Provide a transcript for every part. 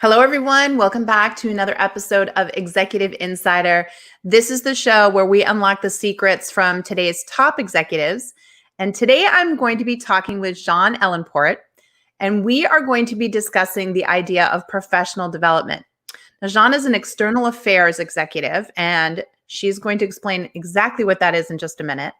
Hello, everyone. Welcome back to another episode of Executive Insider. This is the show where we unlock the secrets from today's top executives. And today I'm going to be talking with Jeanne Ellinport, and we are going to be discussing the idea of professional development. Now, Jeanne is an external affairs executive, and she's going to explain exactly what that is in just a minute.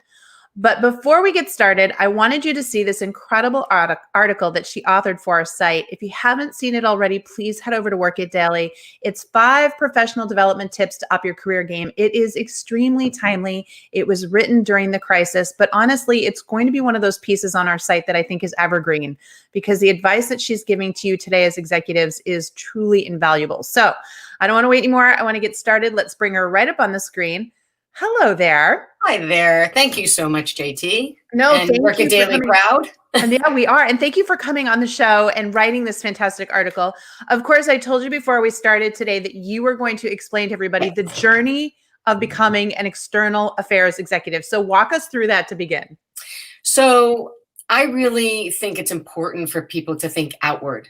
But before we get started, I wanted you to see this incredible article that she authored for our site. If you haven't seen it already, please head over to Work It Daily. It's 5 professional development tips to up your career game. It is extremely timely. It was written during the crisis, but honestly, it's going to be one of those pieces on our site that I think is evergreen because the advice that she's giving to you today as executives is truly invaluable. So I don't want to wait anymore. I want to get started. Let's bring her right up on the screen. Hello there. Hi there. Thank you so much, J.T. No, and Work It Daily proud. And yeah, we are. And thank you for coming on the show and writing this fantastic article. Of course, I told you before we started today that you were going to explain to everybody the journey of becoming an external affairs executive. So walk us through that to begin. So I really think it's important for people to think outward.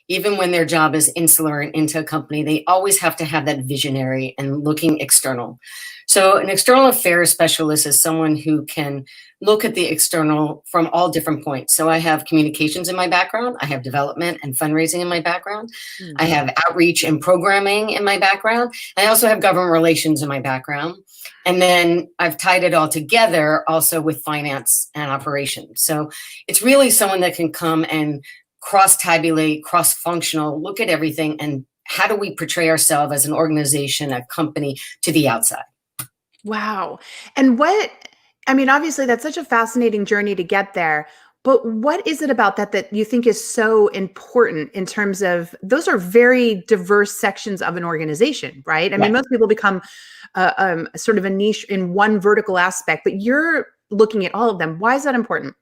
Even when their job is insular and into a company, they always have to have that visionary and looking external. So an external affairs specialist is someone who can look at the external from all different points. So I have communications in my background. I have development and fundraising in my background. Mm-hmm. I have outreach and programming in my background. I also have government relations in my background. And then I've tied it all together also with finance and operations. So it's really someone that can come and cross-tabulate, cross-functional, look at everything, and how do we portray ourselves as an organization, a company to the outside. Wow. And obviously that's such a fascinating journey to get there, but what is it about that you think is so important in terms of, those are very diverse sections of an organization, right? I mean, most people become sort of a niche in one vertical aspect, but you're looking at all of them. Why is that important?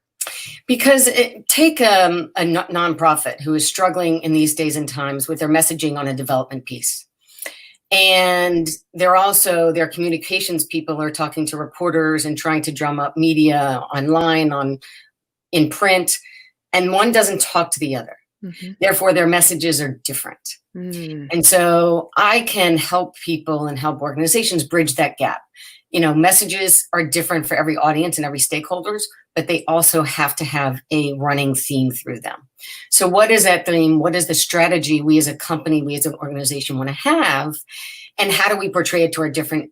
Because take a nonprofit who is struggling in these days and times with their messaging on a development piece. And their communications people are talking to reporters and trying to drum up media online, in print, and one doesn't talk to the other. Mm-hmm. Therefore, their messages are different. Mm. And so I can help people and help organizations bridge that gap. You know, messages are different for every audience and every stakeholders, but they also have to have a running theme through them. So what is that theme? What is the strategy we as a company, we as an organization want to have? And how do we portray it to our different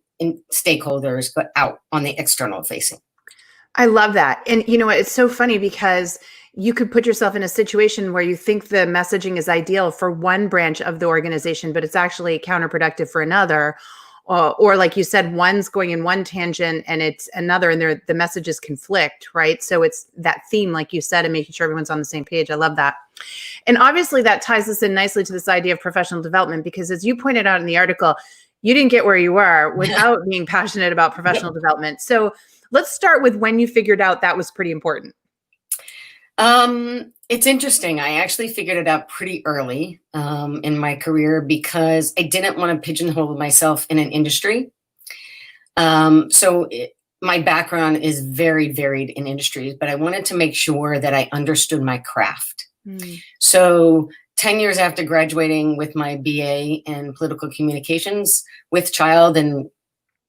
stakeholders, but out on the external facing? I love that. And you know what? It's so funny because you could put yourself in a situation where you think the messaging is ideal for one branch of the organization, but it's actually counterproductive for another. Or like you said, one's going in one tangent and it's another, and the messages conflict, right? So it's that theme, like you said, and making sure everyone's on the same page. I love that. And obviously that ties us in nicely to this idea of professional development, because as you pointed out in the article, you didn't get where you were without being passionate about professional development. So let's start with when you figured out that was pretty important. It's interesting. I actually figured it out pretty early in my career because I didn't want to pigeonhole myself in an industry. My background is very varied in industries, but I wanted to make sure that I understood my craft. Mm. So 10 years after graduating with my BA in political communications with child and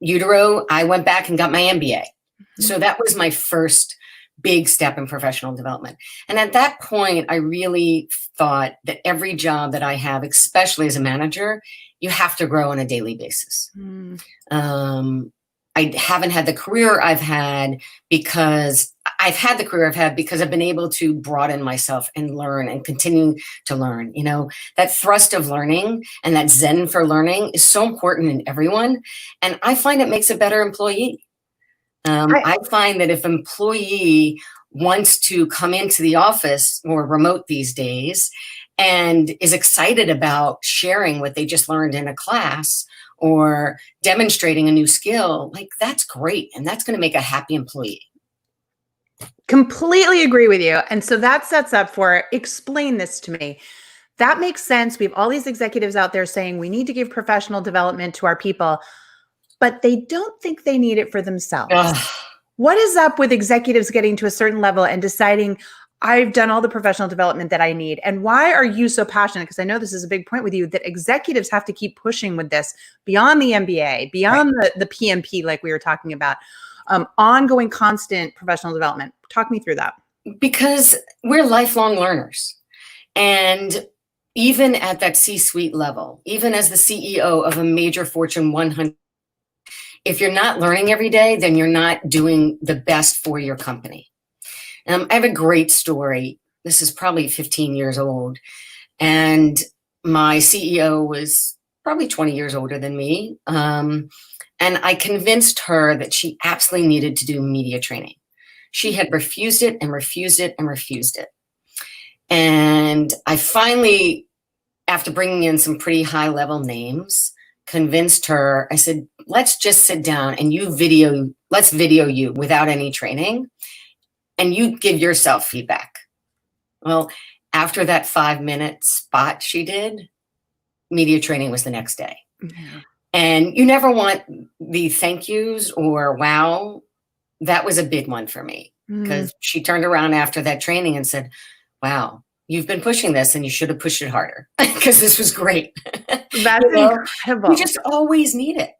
utero, I went back and got my MBA. Mm-hmm. So that was my first big step in professional development. And at that point, I really thought that every job that I have, especially as a manager, you have to grow on a daily basis. Mm. I haven't had the career I've had because I've been able to broaden myself and learn and continue to learn. You know, that thrust of learning and that zen for learning is so important in everyone. And I find it makes a better employee. I find that if an employee wants to come into the office or remote these days and is excited about sharing what they just learned in a class or demonstrating a new skill, like that's great. And that's going to make a happy employee. Completely agree with you. And so that sets up for, explain this to me. That makes sense. We have all these executives out there saying we need to give professional development to our people, but they don't think they need it for themselves. What is up with executives getting to a certain level and deciding, I've done all the professional development that I need. And why are you so passionate? Because I know this is a big point with you, that executives have to keep pushing with this beyond the MBA, beyond the PMP, like we were talking about, ongoing, constant professional development. Talk me through that. Because we're lifelong learners. And even at that C-suite level, even as the CEO of a major Fortune 100, if you're not learning every day, then you're not doing the best for your company. I have a great story. This is probably 15 years old. And my CEO was probably 20 years older than me. And I convinced her that she absolutely needed to do media training. She had refused it and refused it and refused it. And I finally, after bringing in some pretty high level names, convinced her. I said, let's just sit down and let's video you without any training. And you give yourself feedback. Well, after that 5-minute spot she did, media training was the next day. Mm-hmm. And you never want the thank yous or wow. That was a big one for me, because she turned around after that training and said, wow, you've been pushing this and you should have pushed it harder, because this was great. That's incredible. You just always need it,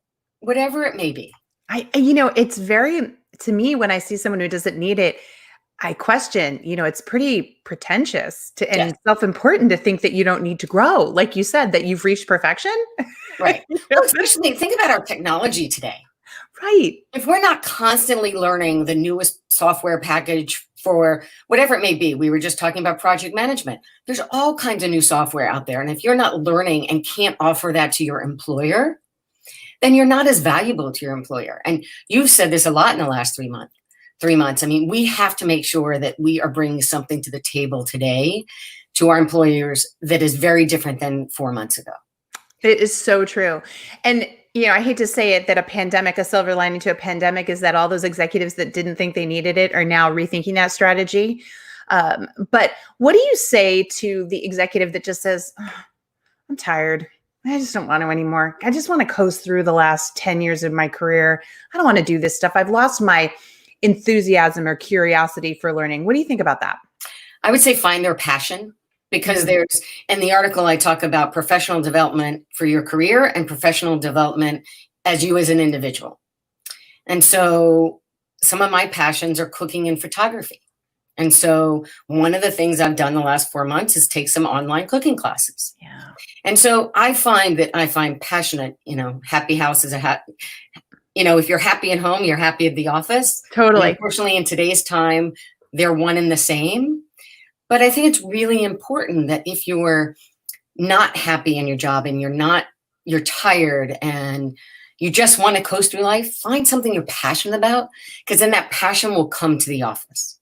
whatever it may be. It's very, to me, when I see someone who doesn't need it, I question, it's pretty pretentious and self-important to think that you don't need to grow. Like you said, that you've reached perfection. Right. Well, especially think about our technology today. Right. If we're not constantly learning the newest software package for whatever it may be, we were just talking about project management. There's all kinds of new software out there. And if you're not learning and can't offer that to your employer, then you're not as valuable to your employer. And you've said this a lot in the last 3 months. I mean, we have to make sure that we are bringing something to the table today to our employers that is very different than 4 months ago. It is so true. And, I hate to say it, that a silver lining to a pandemic is that all those executives that didn't think they needed it are now rethinking that strategy. But what do you say to the executive that just says, I'm tired. I just don't want to anymore. I just want to coast through the last 10 years of my career. I don't want to do this stuff. I've lost my enthusiasm or curiosity for learning. What do you think about that? I would say find their passion, because there's, in the article, I talk about professional development for your career and professional development as you as an individual. And so some of my passions are cooking and photography. And so one of the things I've done the last 4 months is take some online cooking classes. Yeah. And so I find passionate, happy house is a happy, if you're happy at home, you're happy at the office. Totally. And unfortunately, in today's time, they're one and the same. But I think it's really important that if you're not happy in your job and you're tired and you just want to coast through life, find something you're passionate about, because then that passion will come to the office.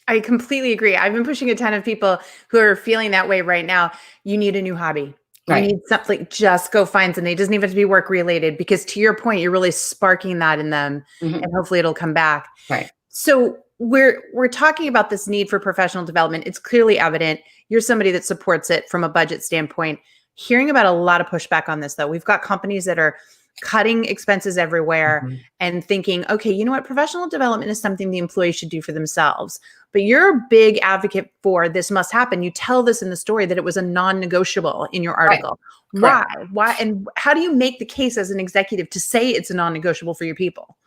I completely agree. I've been pushing a ton of people who are feeling that way right now. You need a new hobby. Right. You need something, just go find something. It doesn't even have to be work related, because to your point, you're really sparking that in them, and hopefully it'll come back. Right. So we're talking about this need for professional development. It's clearly evident. You're somebody that supports it from a budget standpoint. Hearing about a lot of pushback on this, though. We've got companies that are cutting expenses everywhere and thinking, okay, you know what? Professional development is something the employee should do for themselves. But you're a big advocate for this must happen. You tell this in the story that it was a non-negotiable in your article. Right. Why? And how do you make the case as an executive to say it's a non-negotiable for your people?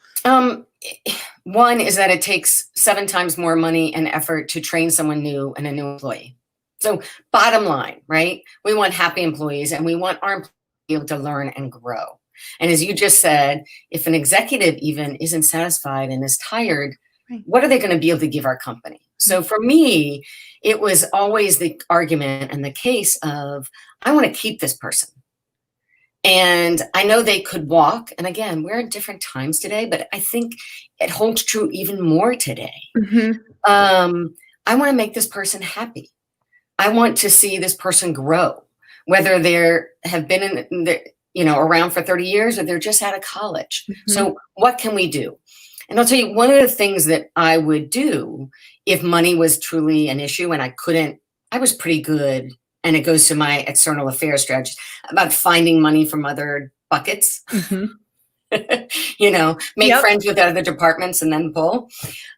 One is that it takes 7 times more money and effort to train someone new and a new employee. So bottom line, right? We want happy employees, and we want our employees to be able to learn and grow. And as you just said, if an executive even isn't satisfied and is tired, what are they going to be able to give our company? So for me, it was always the argument and the case of, I want to keep this person. And I know they could walk. And again, we're at different times today, but I think it holds true even more today. I want to make this person happy. I want to see this person grow, whether they have been around for 30 years or they're just out of college. So what can we do? And I'll tell you, one of the things that I would do if money was truly an issue and I was pretty good, and it goes to my external affairs strategy, about finding money from other buckets, make friends with other departments and then pull.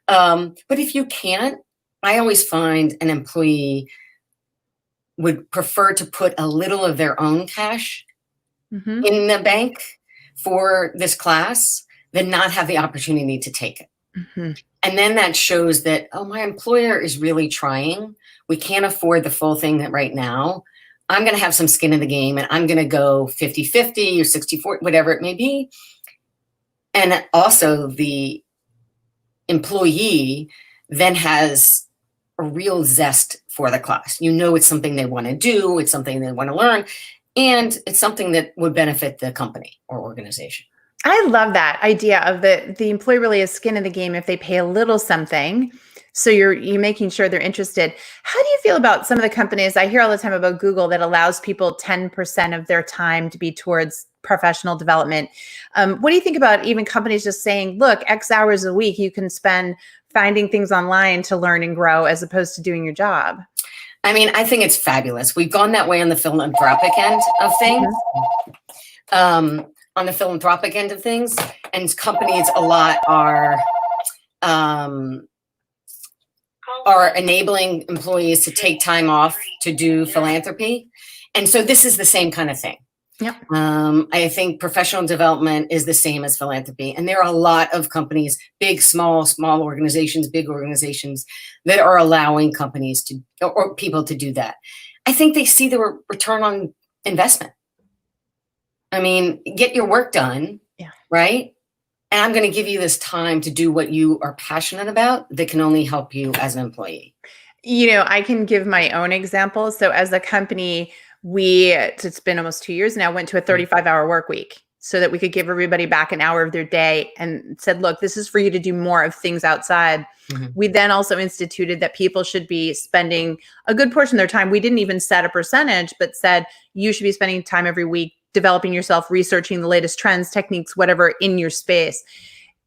But if you can't, I always find an employee would prefer to put a little of their own cash in the bank for this class than not have the opportunity to take it. And then that shows that, oh, my employer is really trying. We can't afford the full thing right now. I'm going to have some skin in the game, and I'm going to go 50-50 or 60-40, whatever it may be. And also the employee then has a real zest for the class. You know, it's something they want to do. It's something they want to learn. And it's something that would benefit the company or organization. I love that idea of the employee really has skin in the game if they pay a little something. So you're making sure they're interested. How do you feel about some of the companies? I hear all the time about Google that allows people 10% of their time to be towards professional development. What do you think about even companies just saying, look, X hours a week you can spend finding things online to learn and grow as opposed to doing your job? I mean, I think it's fabulous. We've gone that way on the philanthropic end of things. On the philanthropic end of things, and companies a lot are enabling employees to take time off to do philanthropy. And so this is the same kind of thing. Yep. I think professional development is the same as philanthropy. And there are a lot of companies, big, small organizations, big organizations that are allowing companies to, or people to do that. I think they see the return on investment. I mean, get your work done, right? And I'm going to give you this time to do what you are passionate about that can only help you as an employee. You know, I can give my own example. So as a company, it's been almost 2 years now, went to a 35-hour work week so that we could give everybody back an hour of their day and said, look, this is for you to do more of things outside. We then also instituted that people should be spending a good portion of their time. We didn't even set a percentage, but said you should be spending time every week developing yourself, researching the latest trends, techniques, whatever in your space.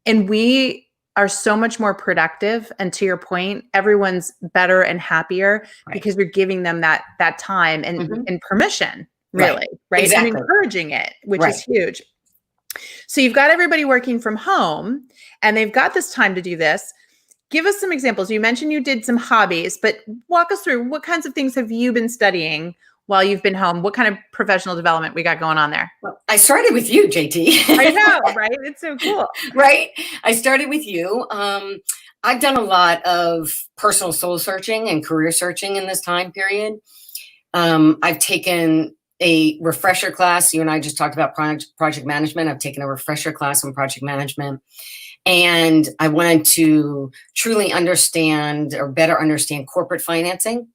And we are so much more productive. And to your point, everyone's better and happier because we're giving them that time and permission, really, right? Exactly. And encouraging it, which is huge. So you've got everybody working from home and they've got this time to do this. Give us some examples. You mentioned you did some hobbies, but walk us through what kinds of things have you been studying while you've been home? What kind of professional development we got going on there? Well, I started with you, JT. I know, right? It's so cool. Right? I started with you. I've done a lot of personal soul searching and career searching in this time period. I've taken a refresher class. You and I just talked about project management. I've taken a refresher class on project management. And I wanted to truly understand or better understand corporate financing.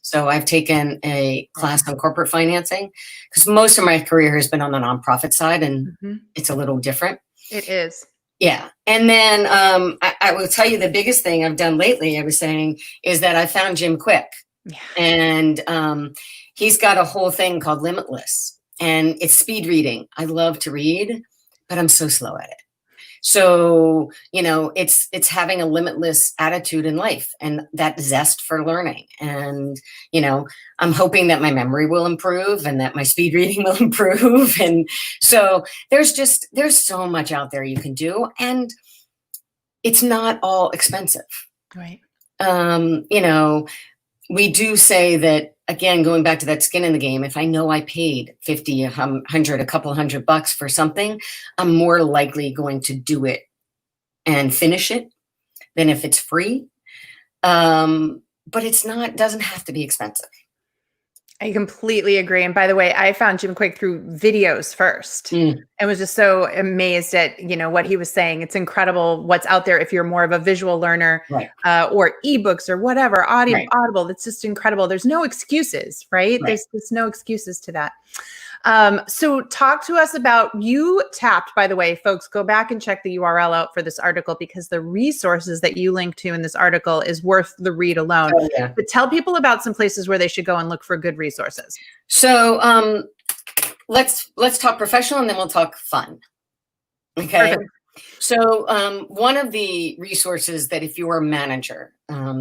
So I've taken a class on corporate financing because most of my career has been on the nonprofit side and it's a little different. It is. Yeah. And then I will tell you the biggest thing I've done lately, I was saying, is that I found Jim Quick. And he's got a whole thing called Limitless and it's speed reading. I love to read, but I'm so slow at it. So, you know, it's having a limitless attitude in life and that zest for learning. And, you know, I'm hoping that my memory will improve and that my speed reading will improve. And so there's so much out there you can do. And it's not all expensive. Right. You know, we do say that, again, going back to that skin in the game, if I know I paid $50, $100, a couple $100 for something, I'm more likely going to do it and finish it than if it's free. But doesn't have to be expensive. I completely agree. And by the way, I found Jim Quick through videos first and was just so amazed at, you know, what he was saying. It's incredible what's out there if you're more of a visual learner or ebooks or whatever, Audible. It's just incredible. There's no excuses, right? There's no excuses to that. So talk to us about, you tapped, by the way, folks, go back and check the URL out for this article because the resources that you link to in this article is worth the read alone. But tell people about some places where they should go and look for good resources. So let's talk professional and then we'll talk fun. Okay. Perfect. So one of the resources that if you're a manager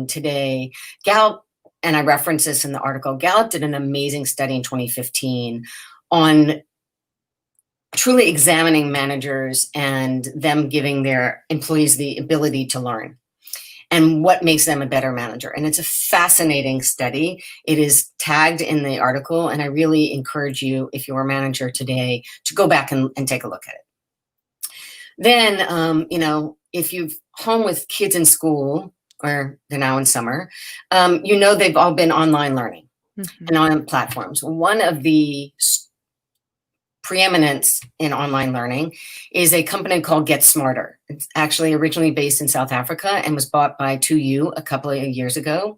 today, Gallup, and I reference this in the article, Gallup did an amazing study in 2015 on truly examining managers and them giving their employees the ability to learn. and what makes them a better manager. And it's a fascinating study. It is tagged in the article, and I really encourage you, if you're a manager today, to go back and take a look at it. Then, if you've home with kids in school, or they're now in summer, they've all been online learning and on platforms. One of the preeminence in online learning is a company called Get Smarter. It's actually originally based in South Africa and was bought by 2U a couple of years ago.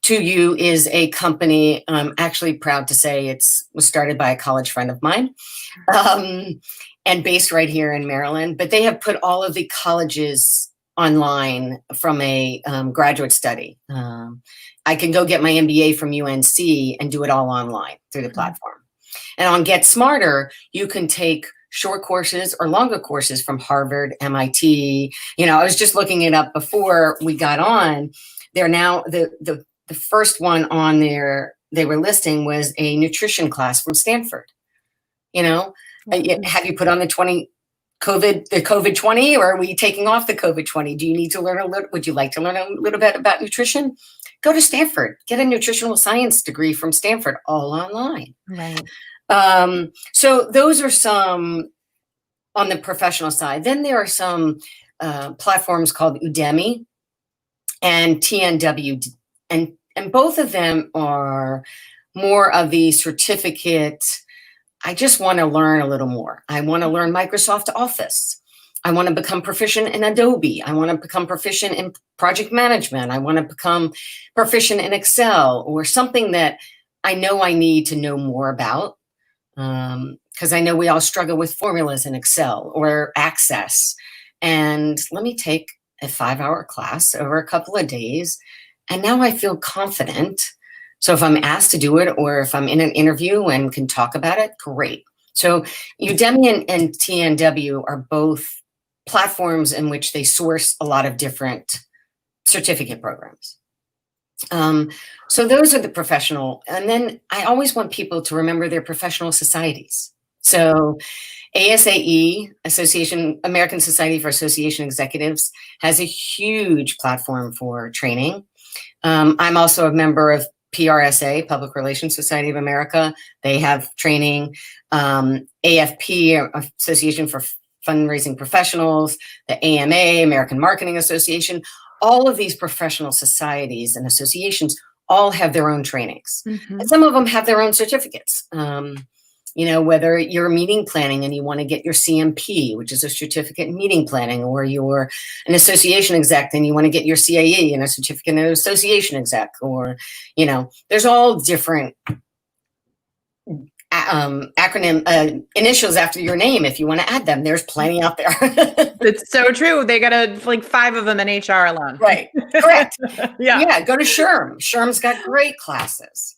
2U is a company, I'm actually proud to say was started by a college friend of mine, and based right here in Maryland. But they have put all of the colleges online from a graduate study. I can go get my MBA from UNC and do it all online through the platform. And on Get Smarter, you can take short courses or longer courses from Harvard, MIT. I was just looking it up before we got on. They're now the first one on there they were listing was a nutrition class from Stanford. Have you put on the COVID 20, or are we taking off the COVID 20? Do you need to learn would you like to learn a little bit about nutrition? Go to Stanford, get a nutritional science degree from Stanford, all online. Right. So those are some on the professional side. Then there are some platforms called Udemy and TNW, and both of them are more of the certificate. I just want to learn a little more. I want to learn Microsoft Office. I want to become proficient in Adobe. I want to become proficient in project management. I want to become proficient in Excel, or something that I know I need to know more about. Because I know we all struggle with formulas in Excel or Access. And let me take a 5-hour class over a couple of days. And now I feel confident. So if I'm asked to do it, or if I'm in an interview and can talk about it, great. So Udemy and TNW are both platforms in which they source a lot of different certificate programs. So those are the professional. And then I always want people to remember their professional societies. So ASAE, American Society for Association Executives, has a huge platform for training. I'm also a member of PRSA, Public Relations Society of America. They have training. AFP, Association for Fundraising Professionals, the AMA, American Marketing Association. All of these professional societies and associations all have their own trainings. And some of them have their own certificates. Whether you're meeting planning and you want to get your CMP, which is a certificate in meeting planning, or you're an association exec and you want to get your CAE and a certificate in association exec, or, there's all different acronym initials after your name. If you want to add them, there's plenty out there. It's so true. They got 5 of them in HR alone. Right. Correct. Yeah. Go to SHRM. SHRM's got great classes.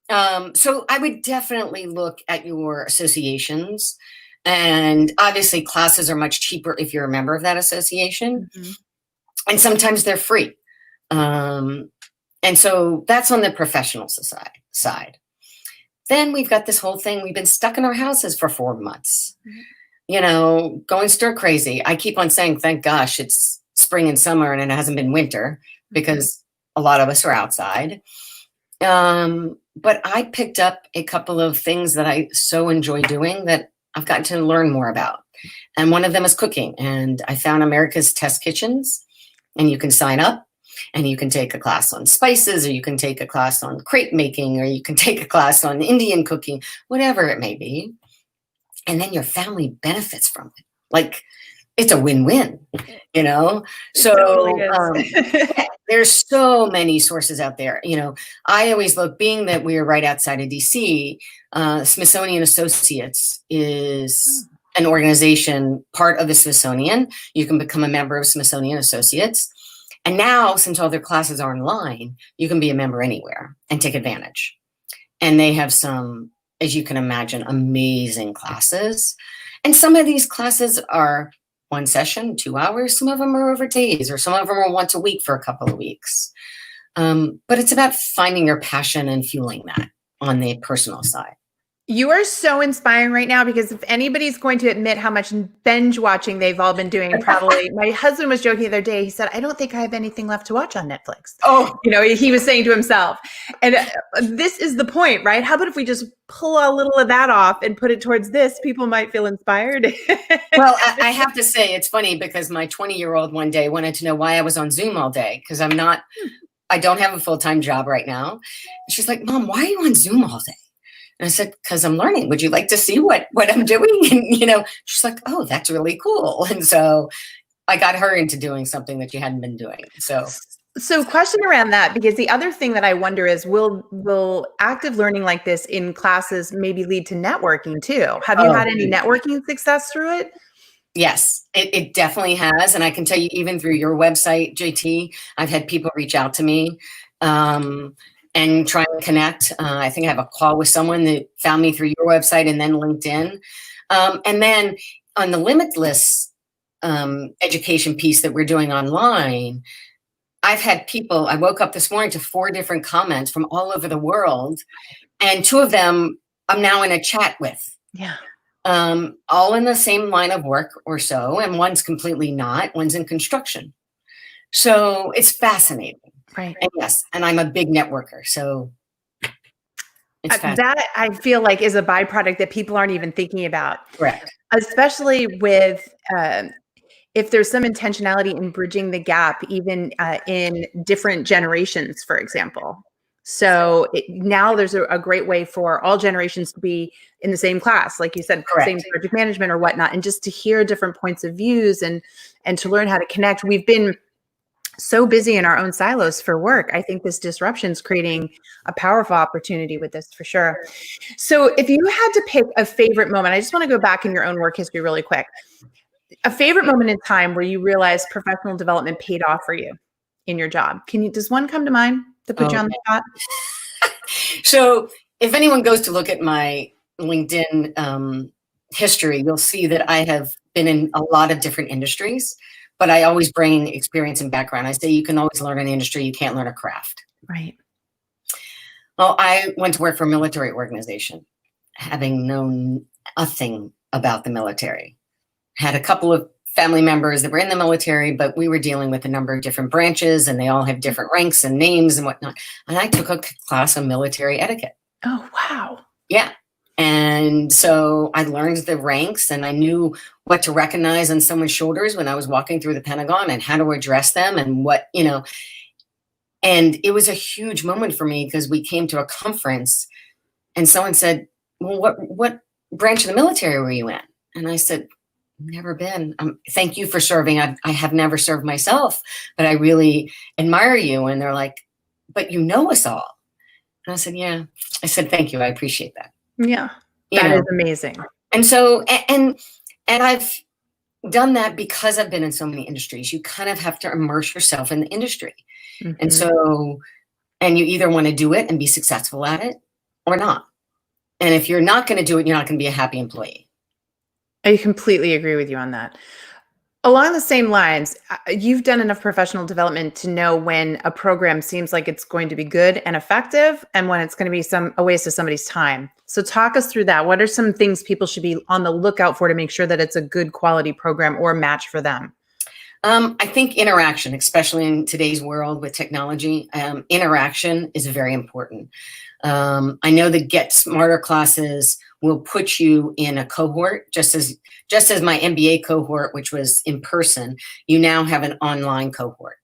So I would definitely look at your associations, and obviously classes are much cheaper if you're a member of that association, and sometimes they're free. And so that's on the professional side. Then we've got this whole thing. We've been stuck in our houses for 4 months, going stir crazy. I keep on saying, thank gosh, it's spring and summer and it hasn't been winter, because a lot of us are outside. But I picked up a couple of things that I so enjoy doing that I've gotten to learn more about. And one of them is cooking. And I found America's Test Kitchens, and you can sign up and you can take a class on spices, or you can take a class on crepe making, or you can take a class on Indian cooking, whatever it may be. And then your family benefits from it. Like, it's a win-win, So totally there's so many sources out there. I always look, being that we are right outside of DC, Smithsonian Associates is an organization, part of the Smithsonian. You can become a member of Smithsonian Associates. And now, since all their classes are online, you can be a member anywhere and take advantage. And they have some, as you can imagine, amazing classes. And some of these classes are 1 session, 2 hours. Some of them are over days, or some of them are once a week for a couple of weeks. But it's about finding your passion and fueling that on the personal side. You are so inspiring right now, because if anybody's going to admit how much binge watching they've all been doing, probably my husband was joking the other day. He said, I don't think I have anything left to watch on Netflix. Oh, He was saying to himself. And this is the point, right? How about if we just pull a little of that off and put it towards this? People might feel inspired. well, I have to say, it's funny because my 20-year-old one day wanted to know why I was on Zoom all day, because I don't have a full-time job right now. And she's like, Mom, why are you on Zoom all day? And I said, because I'm learning. Would you like to see what I'm doing? And, she's like, oh, that's really cool. And so I got her into doing something that she hadn't been doing. So question around that, because the other thing that I wonder is, will active learning like this in classes maybe lead to networking too? Have you had any networking success through it? Yes, it definitely has. And I can tell you, even through your website, JT, I've had people reach out to me. And try and connect. I think I have a call with someone that found me through your website and then LinkedIn. And then on the Limitless education piece that we're doing online, I've had people, I woke up this morning to 4 different comments from all over the world. And 2 of them I'm now in a chat with. Yeah. All in the same line of work or so. And one's completely not, one's in construction. So it's fascinating. Right. And yes, and I'm a big networker, so it's that I feel like is a byproduct that people aren't even thinking about. Correct. Especially with if there's some intentionality in bridging the gap, even in different generations, for example. So now there's a great way for all generations to be in the same class, like you said, Correct. Same project management or whatnot, and just to hear different points of views and to learn how to connect. We've been so busy in our own silos for work. I think this disruption is creating a powerful opportunity with this, for sure. So if you had to pick a favorite moment, I just want to go back in your own work history really quick. A favorite moment in time where you realized professional development paid off for you in your job. Does one come to mind to put you on the spot? So if anyone goes to look at my LinkedIn history, you'll see that I have been in a lot of different industries. But I always bring experience and background. I say you can always learn an industry, you can't learn a craft. Right. Well, I went to work for a military organization, having known nothing about the military. Had a couple of family members that were in the military, but we were dealing with a number of different branches, and they all have different ranks and names and whatnot. And I took a class on military etiquette. Oh, wow. Yeah. And so I learned the ranks, and I knew what to recognize on someone's shoulders when I was walking through the Pentagon, and how to address them, and what, and it was a huge moment for me, because we came to a conference and someone said, well, what branch of the military were you in? And I said, never been. Thank you for serving. I have never served myself, but I really admire you. And they're like, but you know us all. And I said, yeah. I said, thank you. I appreciate that. Yeah, that is amazing. And so, and I've done that because I've been in so many industries. You kind of have to immerse yourself in the industry. Mm-hmm. And so, and you either want to do it and be successful at it or not. And if you're not going to do it, you're not going to be a happy employee. I completely agree with you on that. Along the same lines, you've done enough professional development to know when a program seems like it's going to be good and effective, and when it's going to be a waste of somebody's time. So talk us through that. What are some things people should be on the lookout for to make sure that it's a good quality program or match for them? I think interaction, especially in today's world with technology, interaction is very important. I know the Get Smarter classes will put you in a cohort, just as my MBA cohort, which was in person, you now have an online cohort.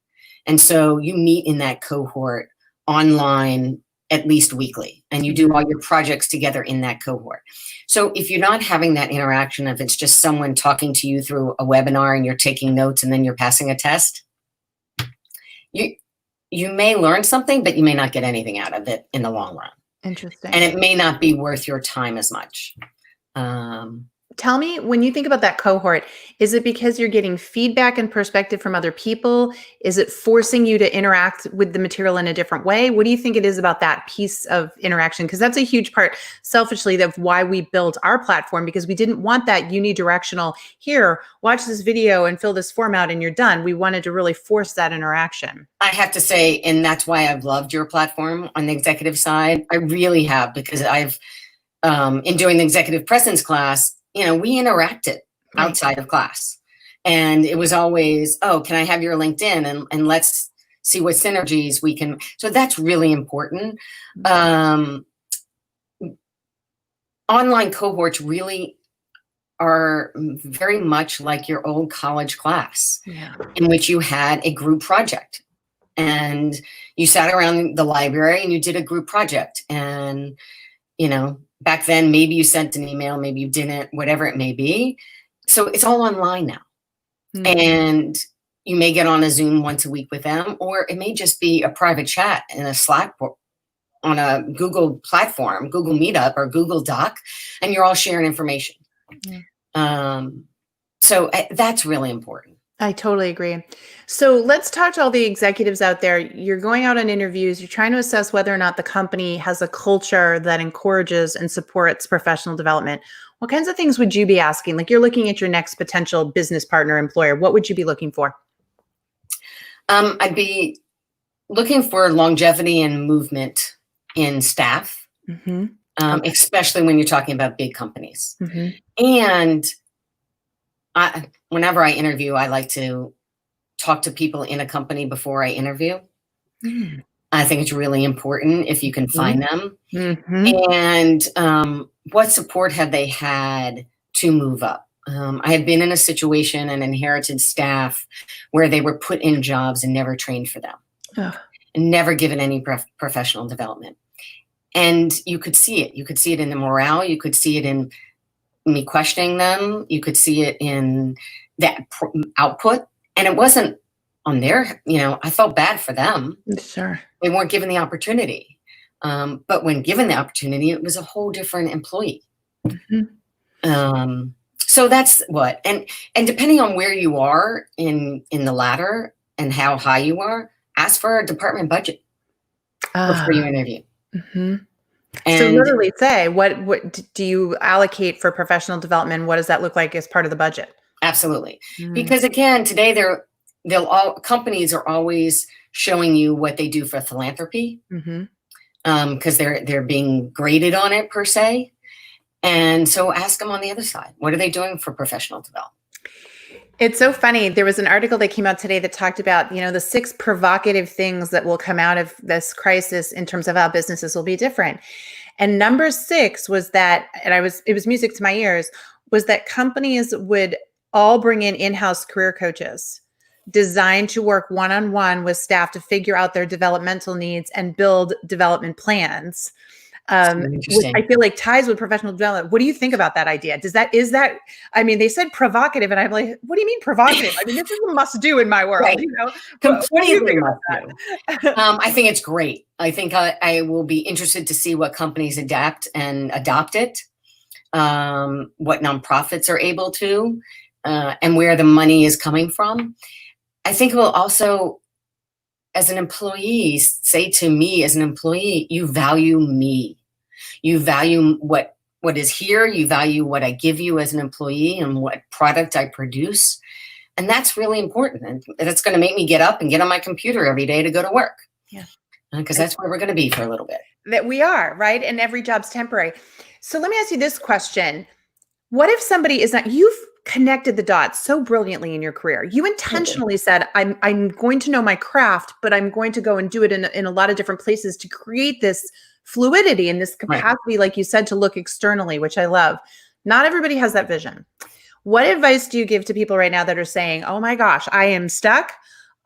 And so you meet in that cohort online at least weekly, and you do all your projects together in that cohort. So if you're not having that interaction, if it's just someone talking to you through a webinar and you're taking notes and then you're passing a test, you may learn something, but you may not get anything out of it in the long run. Interesting. And it may not be worth your time as much. Tell me, when you think about that cohort, is it because you're getting feedback and perspective from other people? Is it forcing you to interact with the material in a different way? What do you think it is about that piece of interaction? Because that's a huge part, selfishly, of why we built our platform, because we didn't want that unidirectional, here, watch this video and fill this form out and you're done. We wanted to really force that interaction. I have to say, and that's why I've loved your platform on the executive side. I really have, because I've in doing the executive presence class, we interacted outside of class. And it was always, oh, can I have your LinkedIn? And let's see what synergies we can. So that's really important. Online cohorts really are very much like your old college class, in which you had a group project and you sat around the library and you did a group project. And, back then, maybe you sent an email, maybe you didn't, whatever it may be. So it's all online now. And you may get on a Zoom once a week with them, or it may just be a private chat in a Slack on a Google platform, Google Meetup or Google Doc, and you're all sharing information. So that's really important. I totally agree. So let's talk to all the executives out there. You're going out on interviews, you're trying to assess whether or not the company has a culture that encourages and supports professional development. What kinds of things would you be asking? Like, you're looking at your next potential business partner, employer. What would you be looking for? I'd be looking for longevity and movement in staff, especially when you're talking about big companies. And whenever I interview, I like to talk to people in a company before I interview. I think it's really important if you can find them. And what support have they had to move up? I have been in a situation and inherited staff where they were put in jobs and never trained for them, and never given any professional development. And you could see it. You could see it in the morale. You could see it in me questioning them. You could see it in that output. And it wasn't on their, I felt bad for them. Sure. They weren't given the opportunity. But when given the opportunity, it was a whole different employee. So that's what, and depending on where you are in the ladder and how high you are, ask for a department budget before you interview. And so literally say, what do you allocate for professional development? What does that look like as part of the budget? Absolutely. Because again, today companies are always showing you what they do for philanthropy, because they're being graded on it per se. And so ask them on the other side, what are they doing for professional development? It's so funny. There was an article that came out today that talked about, the 6 provocative things that will come out of this crisis in terms of how businesses will be different. And number 6 was that, and it was music to my ears, was that companies would all bring in in-house career coaches designed to work one-on-one with staff to figure out their developmental needs and build development plans. Which I feel like ties with professional development. What do you think about that idea? Is that, they said provocative, and I'm like, what do you mean provocative? This is a must do in my world. Right. Completely must do. I think it's great. I think I will be interested to see what companies adapt and adopt it, what nonprofits are able to, and where the money is coming from. I think it will also, as an employee, say to me as an employee, you value me. You value what is here. You value what I give you as an employee and what product I produce. And that's really important. And that's going to make me get up and get on my computer every day to go to work. Yeah. Because that's where we're going to be for a little bit. That we are, right? And every job's temporary. So let me ask you this question. What if somebody is not, you've connected the dots so brilliantly in your career. You intentionally said, I'm going to know my craft, but I'm going to go and do it in a lot of different places to create this fluidity and this capacity, like you said, to look externally, which I love. Not everybody has that vision. What advice do you give to people right now that are saying, oh my gosh, I am stuck.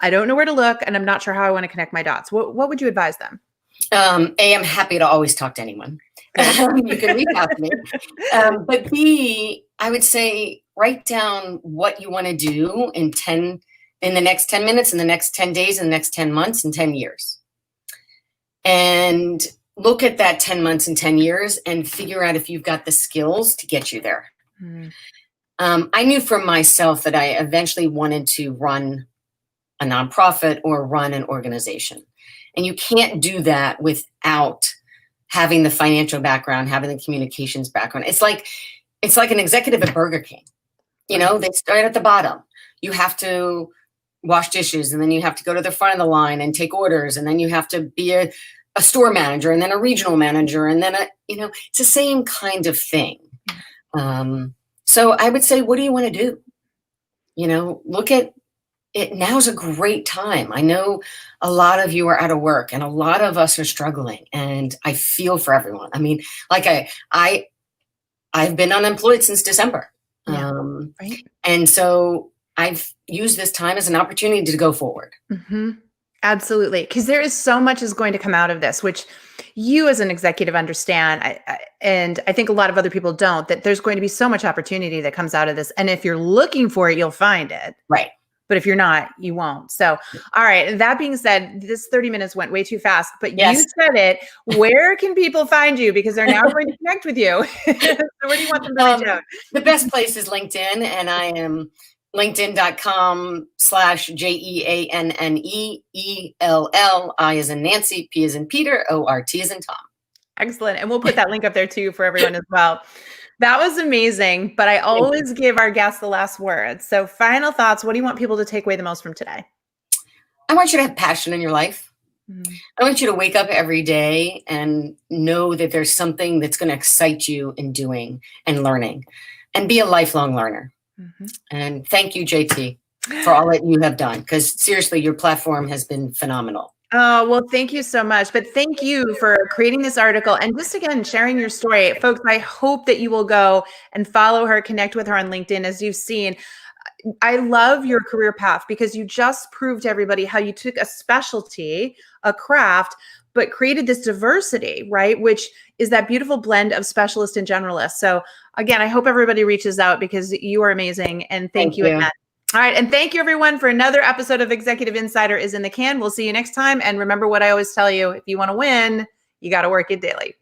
I don't know where to look, and I'm not sure how I want to connect my dots. What would you advise them? A, I'm happy to always talk to anyone. You can reach out to me. But B, I would say write down what you want to do in the next 10 minutes, in the next 10 days, in the next 10 months, and 10 years. And look at that 10 months and 10 years and figure out if you've got the skills to get you there. I knew for myself that I eventually wanted to run a nonprofit or run an organization. And you can't do that without having the financial background, having the communications background. It's like an executive at Burger King. They start at the bottom. You have to wash dishes, and then you have to go to the front of the line and take orders, and then you have to be a a store manager and then a regional manager and then it's the same kind of thing. So I would say, what do you want to do? Look at it. Now's a great time. I know a lot of you are out of work and a lot of us are struggling, and I feel for everyone. I mean, like I've been unemployed since December. Right. And so I've used this time as an opportunity to go forward. Mm-hmm. Absolutely. Because there is so much is going to come out of this, which you as an executive understand. And I think a lot of other people don't, that there's going to be so much opportunity that comes out of this. And if you're looking for it, you'll find it. Right. But if you're not, you won't. So, all right. That being said, this 30 minutes went way too fast, but Yes. you said it. Where can people find you? Because they're now going to connect with you. So where do you want them to reach out? The best place is LinkedIn, and I am linkedin.com/JEANNEELL, I as in Nancy, P as in Peter, ORT as in Tom. Excellent. And we'll put that link up there too for everyone as well. That was amazing, but I always give our guests the last word. So final thoughts, what do you want people to take away the most from today? I want you to have passion in your life. I want you to wake up every day and know that there's something that's going to excite you in doing and learning, and be a lifelong learner. And thank you, J.T., for all that you have done, because seriously, your platform has been phenomenal. Oh, well, thank you so much. But thank you for creating this article and just, again, sharing your story. Folks, I hope that you will go and follow her, connect with her on LinkedIn. As you've seen, I love your career path because you just proved to everybody how you took a specialty, a craft, but created this diversity, right? Which is that beautiful blend of specialist and generalist. So again, I hope everybody reaches out because you are amazing. And thank you again. All right. And thank you, everyone, for another episode of Executive Insider is in the can. We'll see you next time. And remember what I always tell you, if you want to win, you got to work it daily.